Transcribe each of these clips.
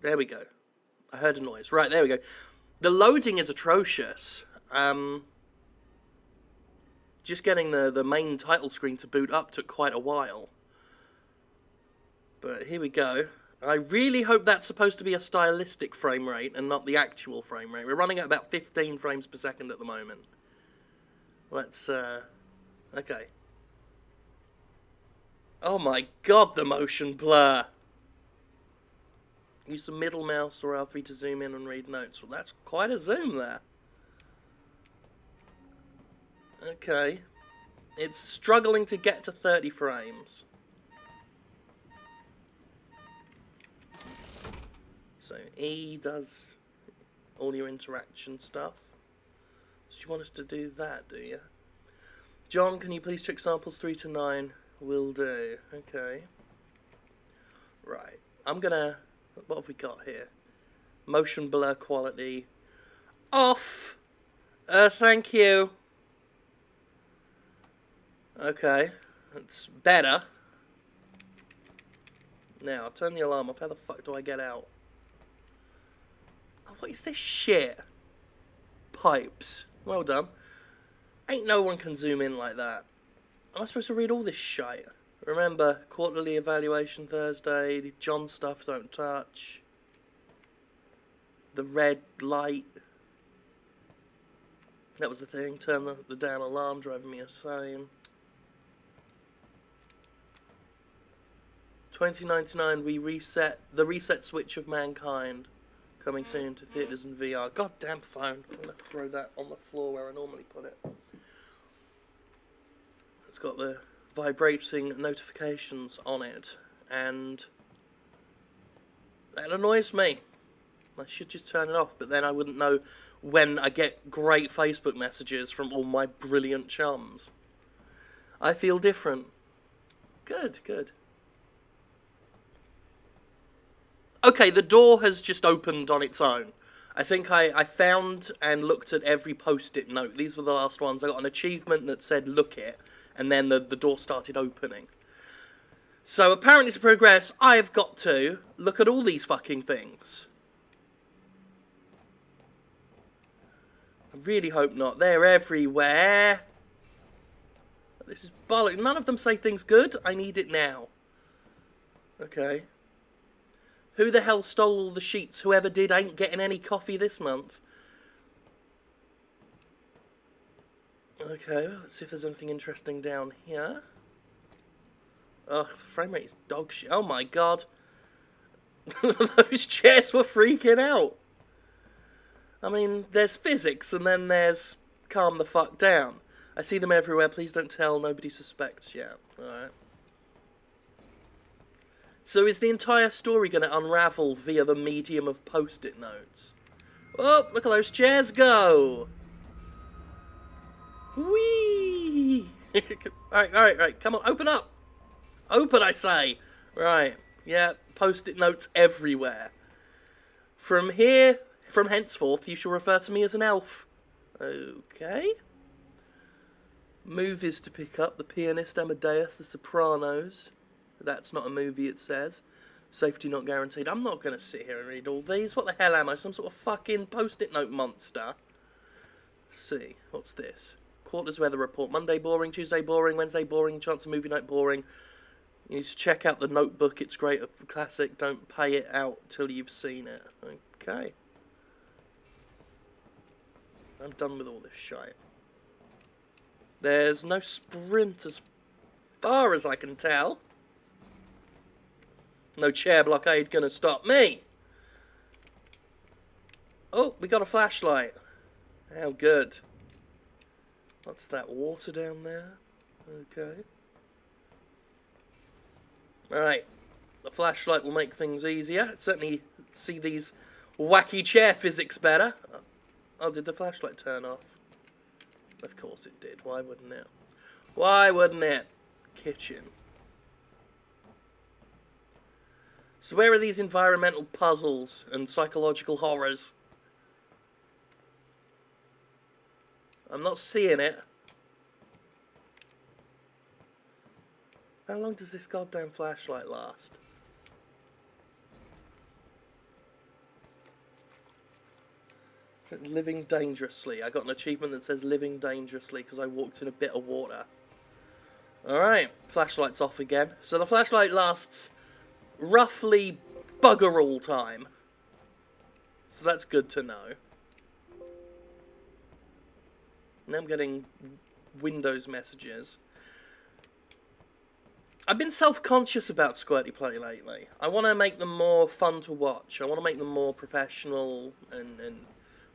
There we go. I heard a noise. Right, there we go. The loading is atrocious. Just getting the main title screen to boot up took quite a while. But here we go. I really hope that's supposed to be a stylistic frame rate and not the actual frame rate. We're running at about 15 frames per second at the moment. Let's, okay. Oh my god, the motion blur! Use the middle mouse or L3 to zoom in and read notes. Well, that's quite a zoom there. Okay. It's struggling to get to 30 frames. So E does all your interaction stuff. So you want us to do that, do you? John, can you please check samples 3 to 9? Will do. Okay. Right. I'm gonna... What have we got here? Motion blur quality. Off! Thank you. Okay. That's better. Now, I'll turn the alarm off. How the fuck do I get out? Oh, what is this shit? Pipes. Well done. Ain't no one can zoom in like that. Am I supposed to read all this shite? Remember, quarterly evaluation Thursday, John stuff don't touch. The red light. That was the thing, turn the damn alarm, driving me insane. 2099, we reset, the reset switch of mankind. Coming soon to theatres and VR. Goddamn phone. I'm going to throw that on the floor where I normally put it. It's got the vibrating notifications on it, and that annoys me. I should just turn it off, but then I wouldn't know when I get great Facebook messages from all my brilliant chums. I feel different. Good, good. Okay, the door has just opened on its own. I think I found and looked at every post-it note. These were the last ones. I got an achievement that said, look it, and then the door started opening. So apparently to progress, I've got to look at all these fucking things. I really hope not. They're everywhere. This is bollocks. None of them say things good. I need it now. Okay. Who the hell stole all the sheets? Whoever did ain't getting any coffee this month. Okay, well, let's see if there's anything interesting down here. Ugh, the frame rate is dog shit. Oh my god. Those chairs were freaking out. I mean, there's physics and then there's calm the fuck down. I see them everywhere. Please don't tell. Nobody suspects yet. Alright. So is the entire story going to unravel via the medium of post-it notes? Oh, look at those chairs go! Whee! Alright, come on, open up! Open, I say! Right, yeah, post-it notes everywhere. From henceforth, you shall refer to me as an elf. Okay. Movies to pick up: The Pianist, Amadeus, The Sopranos. That's not a movie, it says. Safety not guaranteed. I'm not going to sit here and read all these. What the hell am I? Some sort of fucking post-it note monster? Let's see. What's this? Quarters weather report. Monday boring. Tuesday boring. Wednesday boring. Chance of movie night boring. You need to check out The Notebook. It's great. A classic. Don't pay it out till you've seen it. Okay. I'm done with all this shite. There's no sprint as far as I can tell. No chair blockade gonna stop me. Oh, we got a flashlight. How good. What's that, water down there? Okay. Alright. The flashlight will make things easier. Certainly see these wacky chair physics better. Oh, did the flashlight turn off? Of course it did. Why wouldn't it? Why wouldn't it? Kitchen. So where are these environmental puzzles and psychological horrors? I'm not seeing it. How long does this goddamn flashlight last? Living dangerously. I got an achievement that says living dangerously because I walked in a bit of water. Alright, flashlight's off again. So the flashlight lasts roughly bugger all time. So that's good to know. Now I'm getting Windows messages. I've been self-conscious about Squirty Play lately. I want to make them more fun to watch. I want to make them more professional and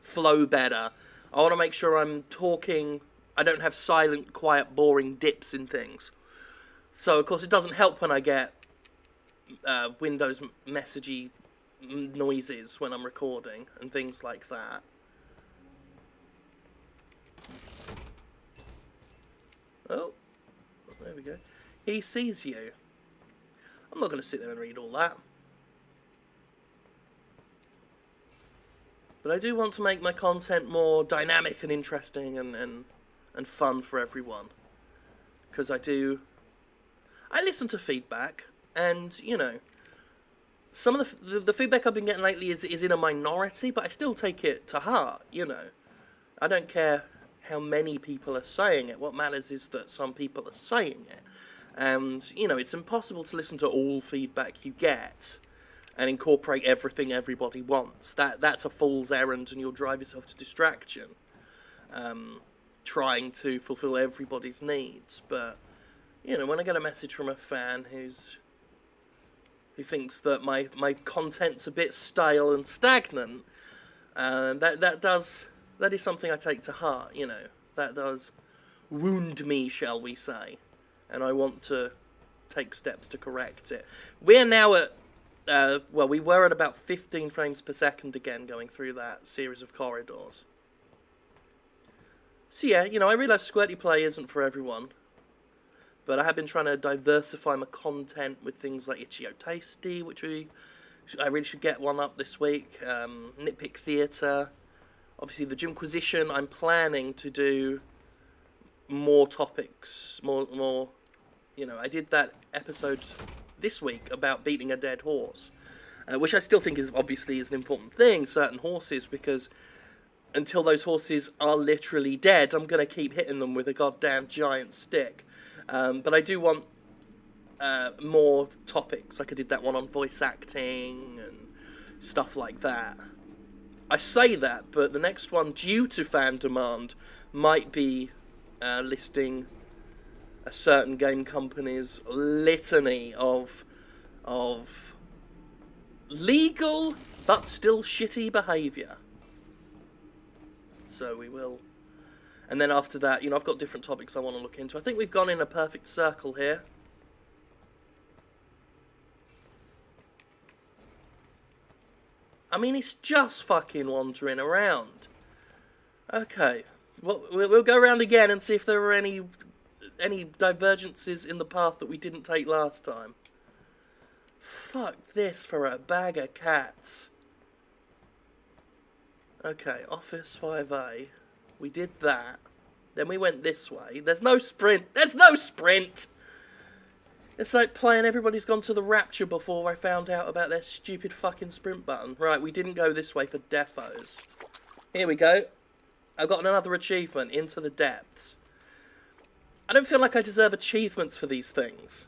flow better. I want to make sure I'm talking... I don't have silent, quiet, boring dips in things. So, of course, it doesn't help when I get Windows messagey noises when I'm recording and things like that. Oh, there we go. He sees you. I'm not going to sit there and read all that. But I do want to make my content more dynamic and interesting and fun for everyone. Because I listen to feedback, and, you know, some of the feedback I've been getting lately is in a minority, but I still take it to heart, you know. I don't care how many people are saying it. What matters is that some people are saying it. And, you know, it's impossible to listen to all feedback you get and incorporate everything everybody wants. That's a fool's errand, and you'll drive yourself to distraction, trying to fulfill everybody's needs. But, you know, when I get a message from a fan who thinks that my content's a bit stale and stagnant, that is something I take to heart, you know. That does wound me, shall we say. And I want to take steps to correct it. We're now at, well, we were at about 15 frames per second again going through that series of corridors. So yeah, you know, I realise Squirty Play isn't for everyone. But I have been trying to diversify my content with things like Itchy-O Tasty, which I really should get one up this week. Nitpick Theatre. Obviously the Gymquisition, I'm planning to do more topics, more, you know, I did that episode this week about beating a dead horse, which I still think is obviously an important thing, certain horses, because until those horses are literally dead, I'm going to keep hitting them with a goddamn giant stick. But I do want more topics, like I did that one on voice acting and stuff like that. I say that, but the next one, due to fan demand, might be listing a certain game company's litany of legal but still shitty behaviour. So we will. And then after that, you know, I've got different topics I want to look into. I think we've gone in a perfect circle here. I mean, it's just fucking wandering around. Okay. Well, we'll go around again and see if there were any divergences in the path that we didn't take last time. Fuck this for a bag of cats. Okay, Office 5A. We did that. Then we went this way. There's no sprint. There's no sprint! It's like playing Everybody's Gone to the Rapture before I found out about their stupid fucking sprint button. Right, we didn't go this way for defos. Here we go. I've got another achievement, Into the Depths. I don't feel like I deserve achievements for these things.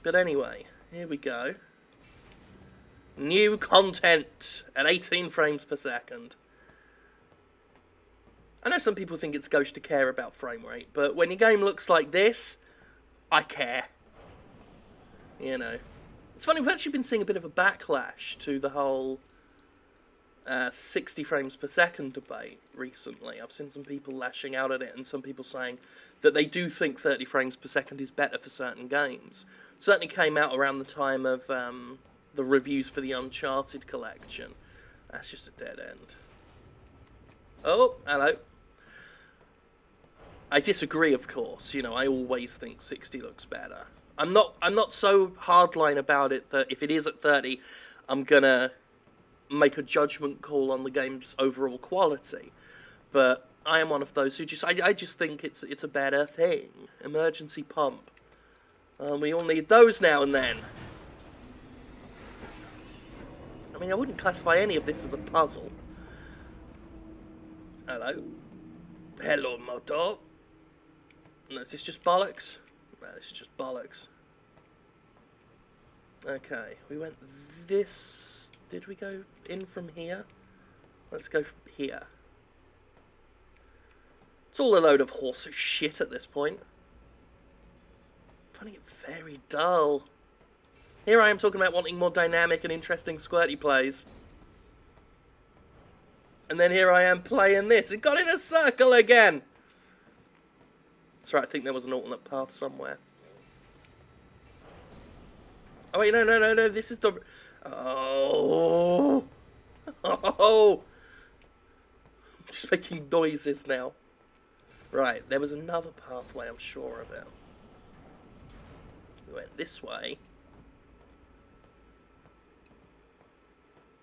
But anyway, here we go. New content at 18 frames per second. I know some people think it's gauche to care about frame rate, but when your game looks like this, I care. You know. It's funny, we've actually been seeing a bit of a backlash to the whole 60 frames per second debate recently. I've seen some people lashing out at it, and some people saying that they do think 30 frames per second is better for certain games. Certainly came out around the time of the reviews for the Uncharted collection. That's just a dead end. Oh, hello. I disagree, of course. You know, I always think 60 looks better. I'm not so hardline about it that if it is at 30, I'm gonna make a judgment call on the game's overall quality. But I am one of those who I just think it's a better thing. Emergency pump. We all need those now and then. I mean, I wouldn't classify any of this as a puzzle. Hello. Hello, moto. No, is this just bollocks? No, this is just bollocks. Okay, we went this... Did we go in from here? Let's go here. It's all a load of horse shit at this point. I'm finding it very dull. Here I am talking about wanting more dynamic and interesting squirty plays. And then here I am playing this. It got in a circle again! That's right, I think there was an alternate path somewhere. Oh wait, no, this is the... Oh! Oh! I'm just making noises now. Right, there was another pathway, I'm sure of it. We went this way.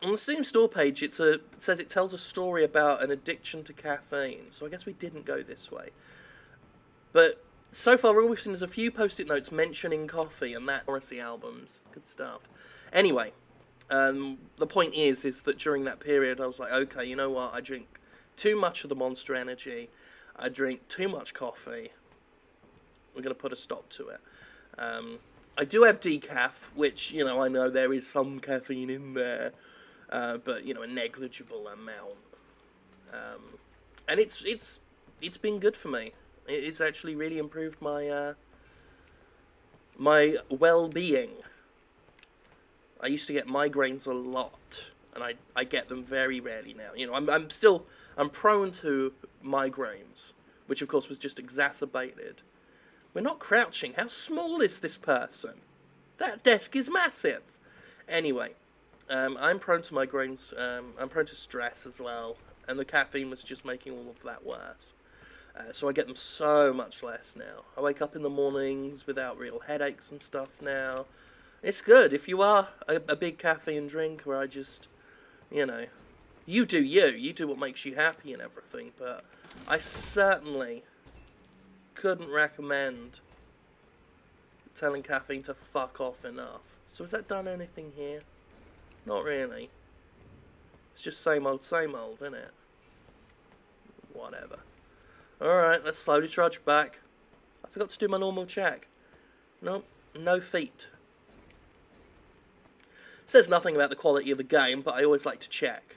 On the Steam store page, it says it tells a story about an addiction to caffeine, so I guess we didn't go this way. But so far, all we've seen is a few post-it notes mentioning coffee and that Morrissey albums. Good stuff. Anyway, the point is that during that period, I was like, okay, you know what? I drink too much of the Monster Energy. I drink too much coffee. We're going to put a stop to it. I do have decaf, which, you know, I know there is some caffeine in there. But, you know, a negligible amount. And it's been good for me. It's actually really improved my my well-being. I used to get migraines a lot, and I get them very rarely now. You know, I'm prone to migraines, which of course was just exacerbated. We're not crouching. How small is this person? That desk is massive. Anyway. I'm prone to migraines, I'm prone to stress as well, and the caffeine was just making all of that worse. So I get them so much less now. I wake up in the mornings without real headaches and stuff now. It's good. If you are a big caffeine drinker, I just, you know, you do what makes you happy and everything, but I certainly couldn't recommend telling caffeine to fuck off enough. So has that done anything here? Not really. It's just same old, isn't it? Whatever. Alright, let's slowly trudge back. I forgot to do my normal check. Nope, no feet. Says nothing about the quality of the game, but I always like to check.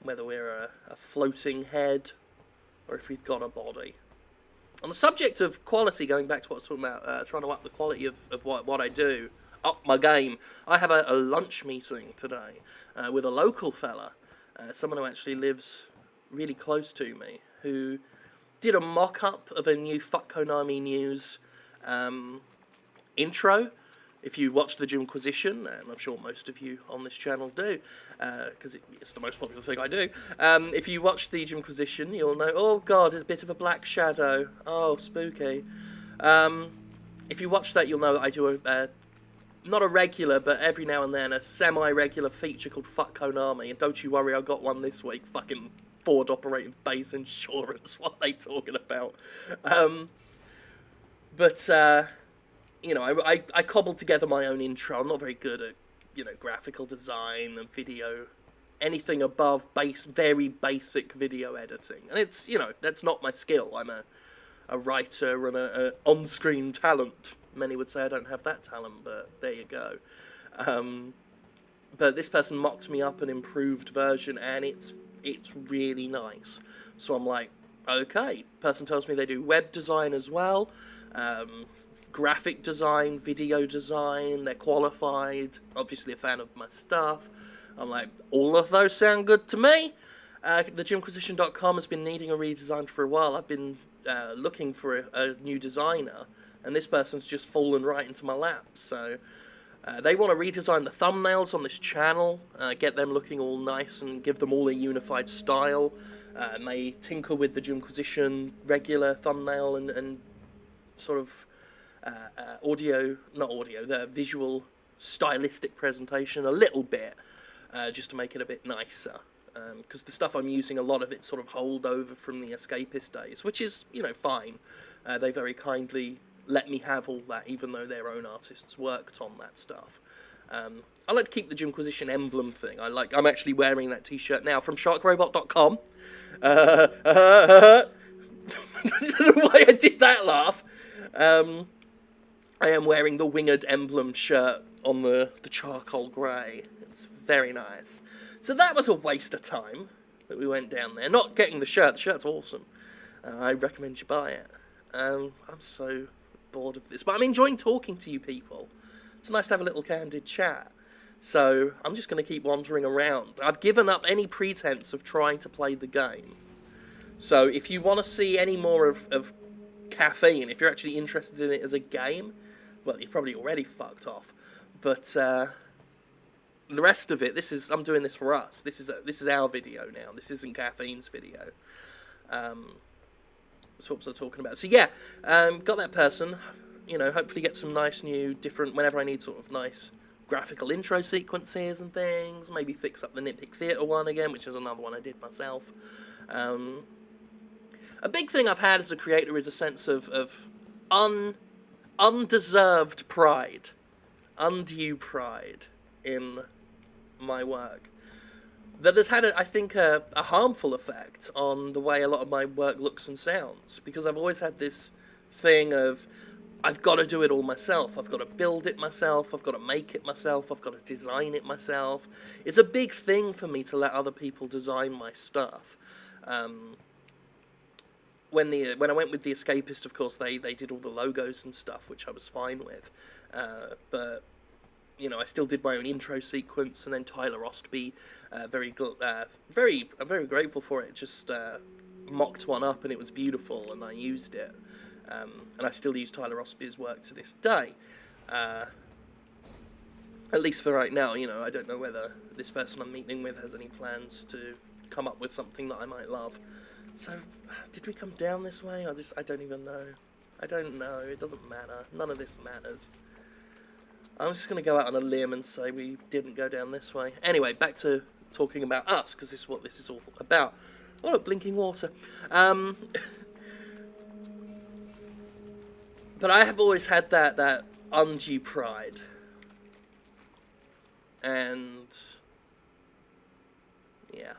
Whether we're a floating head, or if we've got a body. On the subject of quality, going back to what I was talking about, trying to up the quality of what I do, up my game. I have a lunch meeting today with a local fella, someone who actually lives really close to me, who did a mock-up of a new Fuck Konami News intro. If you watch the Jimquisition, and I'm sure most of you on this channel do, because it's the most popular thing I do, if you watch the Jimquisition, you'll know, oh god, it's a bit of a black shadow, oh, spooky. If you watch that, you'll know that I do not a regular, but every now and then, a semi-regular feature called Fuck Konami, and don't you worry, I got one this week, fucking Ford operating base insurance, what are they talking about? You know, I cobbled together my own intro. I'm not very good at, you know, graphical design and video, anything above very basic video editing. And it's, you know, that's not my skill. I'm a writer and a on-screen talent. Many would say I don't have that talent, but there you go. But this person mocked me up an improved version, and it's really nice. So I'm like, okay. Person tells me they do web design as well. Graphic design, video design, they're qualified, obviously a fan of my stuff. I'm like, all of those sound good to me. TheJimquisition.com has been needing a redesign for a while. I've been looking for a new designer, and this person's just fallen right into my lap. So they want to redesign the thumbnails on this channel, get them looking all nice and give them all a unified style. May tinker with the Jimquisition regular thumbnail and sort of the visual stylistic presentation a little bit, just to make it a bit nicer. Because the stuff I'm using, a lot of it's sort of holdover from the Escapist days, which is, you know, fine. They very kindly let me have all that, even though their own artists worked on that stuff. I like to keep the Jimquisition emblem thing. I'm actually wearing that t-shirt now from sharkrobot.com. I don't know why I did that laugh. I am wearing the winged emblem shirt on the charcoal grey. It's very nice. So that was a waste of time that we went down there. Not getting the shirt. The shirt's awesome. I recommend you buy it. I'm so bored of this. But I'm enjoying talking to you people. It's nice to have a little candid chat. So I'm just going to keep wandering around. I've given up any pretense of trying to play the game. So if you want to see any more of Caffeine, if you're actually interested in it as a game, well, you're probably already fucked off. But the rest of it, I'm doing this for us. This is our video now. This isn't Caffeine's video. So what was I talking about? So yeah, got that person. You know, hopefully get some nice new, different, whenever I need sort of nice graphical intro sequences and things. Maybe fix up the Nitpick Theatre one again, which is another one I did myself. A big thing I've had as a creator is a sense of undeserved pride, undue pride in my work. That has had, I think, a harmful effect on the way a lot of my work looks and sounds. Because I've always had this thing of, I've got to do it all myself. I've got to build it myself. I've got to make it myself. I've got to design it myself. It's a big thing for me to let other people design my stuff. When I went with The Escapist, of course, they did all the logos and stuff, which I was fine with. But, you know, I still did my own intro sequence, and then Tyler Ostby, I'm very grateful for it, just mocked one up, and it was beautiful, and I used it. And I still use Tyler Ostby's work to this day. At least for right now, you know, I don't know whether this person I'm meeting with has any plans to come up with something that I might love. So, did we come down this way? I don't even know. I don't know. It doesn't matter. None of this matters. I'm just going to go out on a limb and say we didn't go down this way. Anyway, back to talking about us, because this is what this is all about. Oh, look, blinking water. But I have always had that undue pride. And yeah.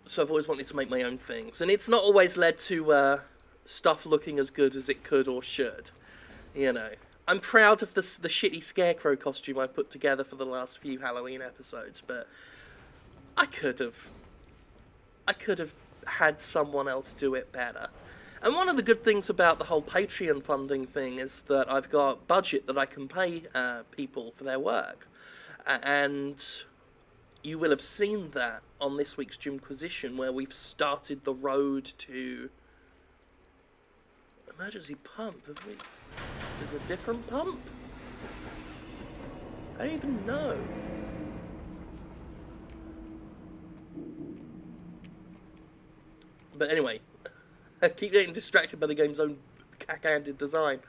So I've always wanted to make my own things. And it's not always led to stuff looking as good as it could or should. You know. I'm proud of the shitty scarecrow costume I put together for the last few Halloween episodes, but I could have had someone else do it better. And one of the good things about the whole Patreon funding thing is that I've got budget that I can pay people for their work. And you will have seen that on this week's Jimquisition, where we've started the road to emergency pump, have we? This is a different pump? I don't even know. But anyway, I keep getting distracted by the game's own cack-handed design.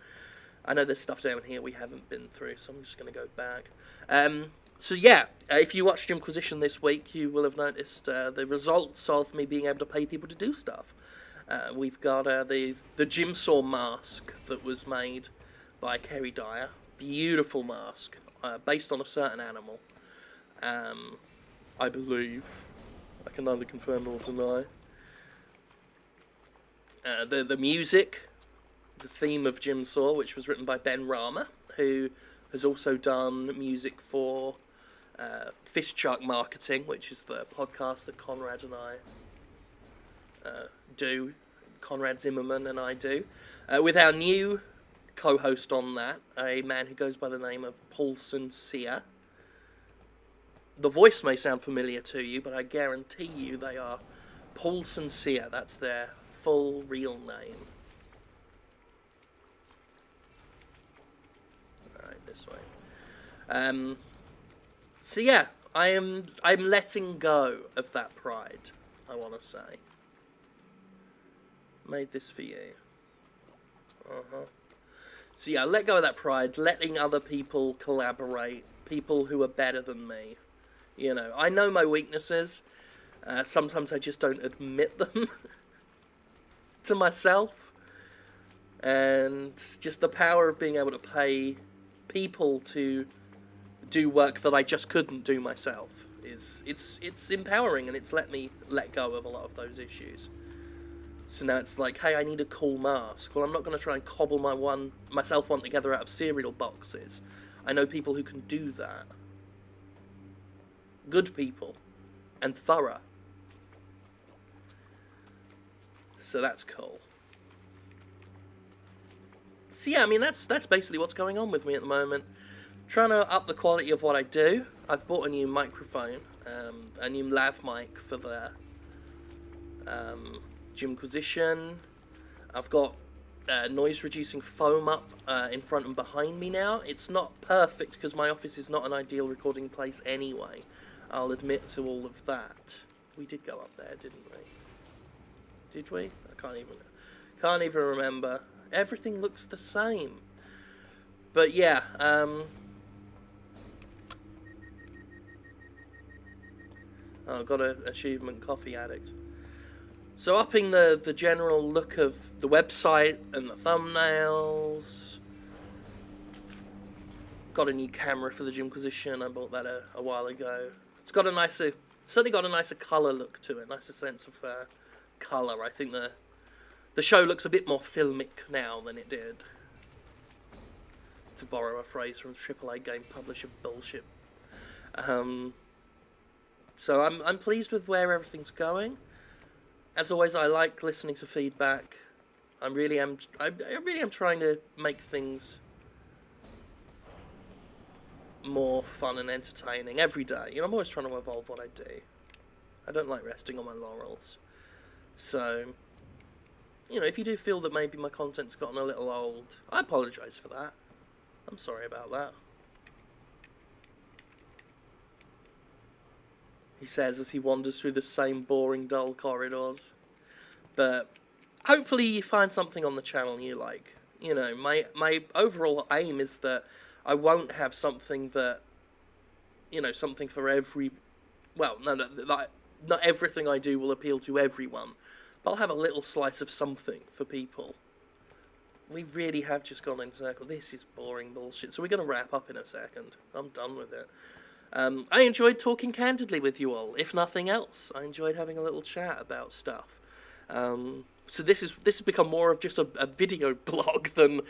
I know there's stuff down here we haven't been through, so I'm just going to go back. So yeah, if you watched Jimquisition this week, you will have noticed the results of me being able to pay people to do stuff. We've got the Jimsaw mask that was made by Kerry Dyer. Beautiful mask, based on a certain animal. I believe. I can neither confirm nor deny. The music, the theme of Jimsaw, which was written by Ben Rama, who has also done music for Fistchuck Marketing, which is the podcast that Conrad and I do. Conrad Zimmerman and I do. With our new co-host on that, a man who goes by the name of Paul Sincere. The voice may sound familiar to you, but I guarantee you they are Paul Sincere. That's their full real name. Alright, this way. So yeah, I'm letting go of that pride, I want to say. Made this for you. So yeah, let go of that pride, letting other people collaborate, people who are better than me. You know, I know my weaknesses. Sometimes I just don't admit them to myself. And just the power of being able to pay people to do work that I just couldn't do myself. It's empowering, and it's let me let go of a lot of those issues. So now it's like, hey, I need a cool mask. Well, I'm not going to try and cobble myself one together out of cereal boxes. I know people who can do that. Good people. And thorough. So that's cool. So yeah, I mean, that's basically what's going on with me at the moment. Trying to up the quality of what I do. I've bought a new microphone, a new lav mic for the Gymquisition. I've got noise-reducing foam up in front and behind me now. It's not perfect because my office is not an ideal recording place anyway. I'll admit to all of that. We did go up there, didn't we? Did we? I can't even remember. Everything looks the same. But yeah, oh, got an achievement, Coffee Addict. So upping the general look of the website and the thumbnails. Got a new camera for the Gymquisition. I bought that a while ago. It's got certainly got a nicer colour look to it, nicer sense of colour. I think the show looks a bit more filmic now than it did. To borrow a phrase from AAA game publisher bullshit. So I'm pleased with where everything's going. As always, I like listening to feedback. I really am trying to make things more fun and entertaining every day. You know, I'm always trying to evolve what I do. I don't like resting on my laurels. So, you know, if you do feel that maybe my content's gotten a little old, I apologise for that. I'm sorry about that. He says as he wanders through the same boring, dull corridors. But hopefully you find something on the channel you like. You know, my overall aim is that I won't have something that, you know, something for every... Well, no, not everything I do will appeal to everyone. But I'll have a little slice of something for people. We really have just gone in circle. This is boring bullshit. So we're going to wrap up in a second. I'm done with it. I enjoyed talking candidly with you all, if nothing else. I enjoyed having a little chat about stuff. So this has become more of just a video blog than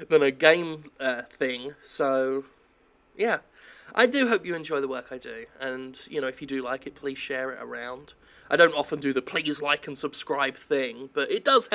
a game thing. So, yeah. I do hope you enjoy the work I do. And, you know, if you do like it, please share it around. I don't often do the please like and subscribe thing, but it does help.